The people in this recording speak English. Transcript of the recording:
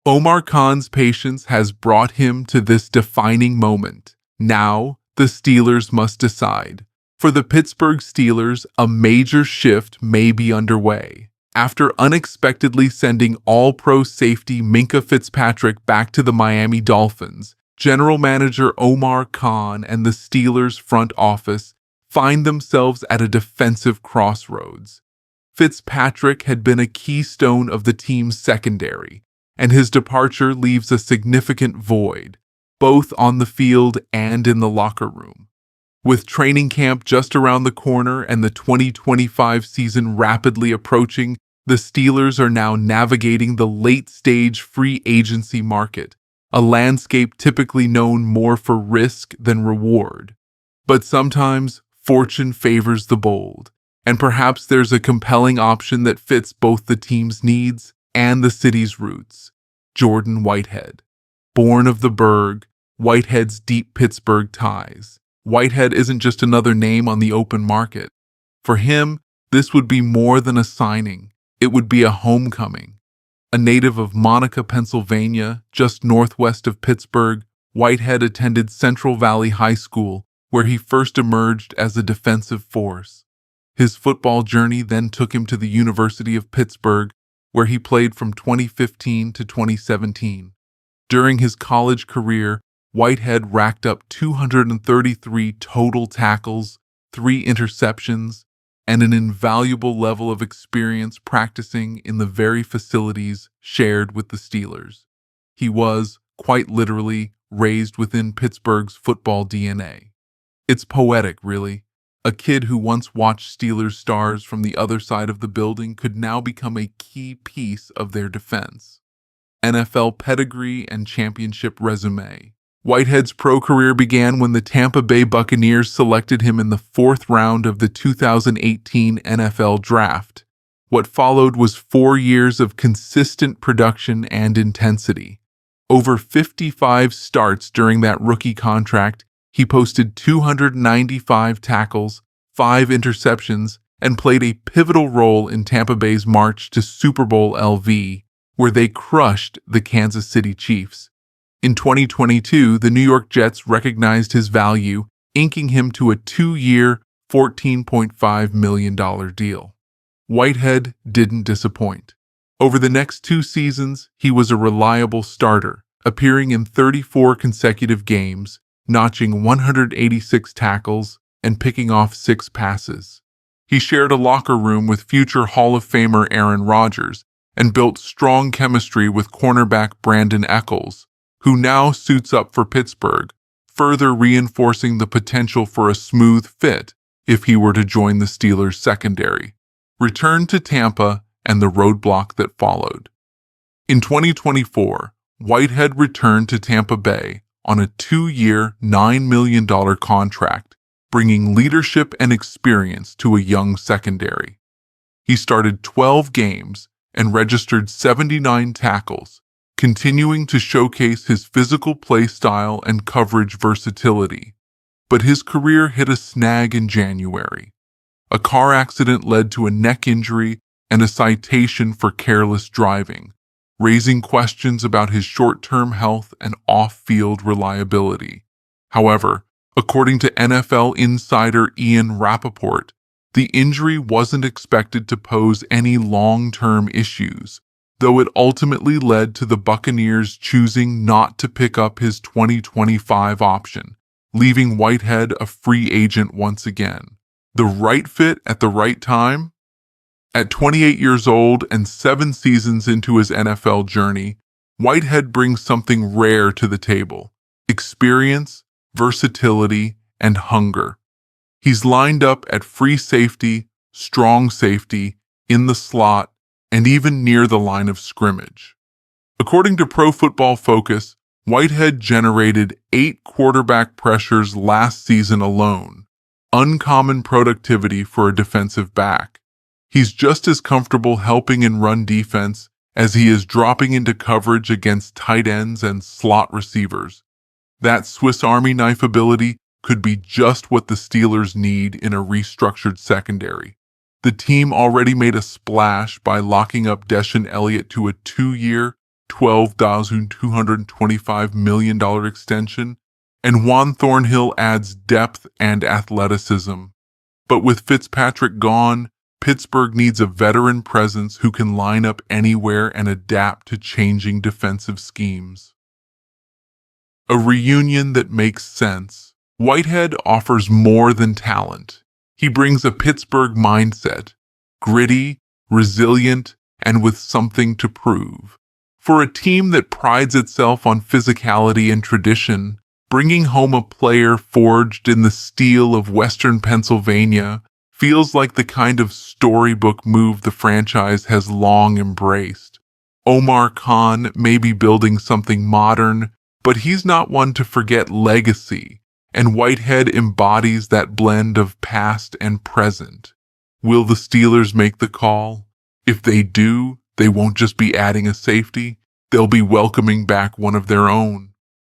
Omar Khan's patience has brought him to this defining moment. Now, the Steelers must decide. For the Pittsburgh Steelers, a major shift may be underway. After unexpectedly sending All-Pro safety Minka Fitzpatrick back to the Miami Dolphins, General Manager Omar Khan and the Steelers front office find themselves at a defensive crossroads. Fitzpatrick had been a keystone of the team's secondary, and his departure leaves a significant void, both on the field and in the locker room. With training camp just around the corner and the 2025 season rapidly approaching, the Steelers are now navigating the late-stage free agency market, a landscape typically known more for risk than reward. But sometimes, fortune favors the bold, and perhaps there's a compelling option that fits both the team's needs and the city's roots. Jordan Whitehead. Born of the Burgh, Whitehead's deep Pittsburgh ties. Whitehead isn't just another name on the open market. For him, this would be more than a signing. It would be a homecoming. A native of Monaca, Pennsylvania, just northwest of Pittsburgh, Whitehead attended Central Valley High School, where he first emerged as a defensive force. His football journey then took him to the University of Pittsburgh, where he played from 2015 to 2017. During his college career, Whitehead racked up 233 total tackles, 3 interceptions, and an invaluable level of experience practicing in the very facilities shared with the Steelers. He was, quite literally, raised within Pittsburgh's football DNA. It's poetic, really. A kid who once watched Steelers stars from the other side of the building could now become a key piece of their defense. NFL pedigree and championship resume. Whitehead's pro career began when the Tampa Bay Buccaneers selected him in the 4th round of the 2018 NFL Draft. What followed was 4 years of consistent production and intensity. Over 55 starts during that rookie contract, he posted 295 tackles, 5 interceptions, and played a pivotal role in Tampa Bay's march to Super Bowl LV, where they crushed the Kansas City Chiefs. In 2022, the New York Jets recognized his value, inking him to a 2-year, $14.5 million deal. Whitehead didn't disappoint. Over the next 2 seasons, he was a reliable starter, appearing in 34 consecutive games, notching 186 tackles, and picking off 6 passes. He shared a locker room with future Hall of Famer Aaron Rodgers and built strong chemistry with cornerback Brandon Echols, who now suits up for Pittsburgh, further reinforcing the potential for a smooth fit if he were to join the Steelers' secondary. Return to Tampa and the roadblock that followed. In 2024, Whitehead returned to Tampa Bay on a 2-year, $9 million contract, bringing leadership and experience to a young secondary. He started 12 games and registered 79 tackles, continuing to showcase his physical play style and coverage versatility. But his career hit a snag in January. A car accident led to a neck injury and a citation for careless driving, raising questions about his short-term health and off-field reliability. However, according to NFL insider Ian Rappaport, the injury wasn't expected to pose any long-term issues, though it ultimately led to the Buccaneers choosing not to pick up his 2025 option, leaving Whitehead a free agent once again. The right fit at the right time? At 28 years old and 7 seasons into his NFL journey, Whitehead brings something rare to the table: experience, versatility, and hunger. He's lined up at free safety, strong safety, in the slot, and even near the line of scrimmage. According to Pro Football Focus, Whitehead generated 8 quarterback pressures last season alone, uncommon productivity for a defensive back. He's just as comfortable helping in run defense as he is dropping into coverage against tight ends and slot receivers. That Swiss Army knife ability could be just what the Steelers need in a restructured secondary. The team already made a splash by locking up Deshon Elliott to a 2-year, $12,225 million extension, and Juan Thornhill adds depth and athleticism. But with Fitzpatrick gone, Pittsburgh needs a veteran presence who can line up anywhere and adapt to changing defensive schemes. A reunion that makes sense. Whitehead offers more than talent. He brings a Pittsburgh mindset, gritty, resilient, and with something to prove. For a team that prides itself on physicality and tradition, bringing home a player forged in the steel of Western Pennsylvania feels like the kind of storybook move the franchise has long embraced. Omar Khan may be building something modern, but he's not one to forget legacy, and Whitehead embodies that blend of past and present. Will the Steelers make the call? If they do, they won't just be adding a safety, they'll be welcoming back one of their own.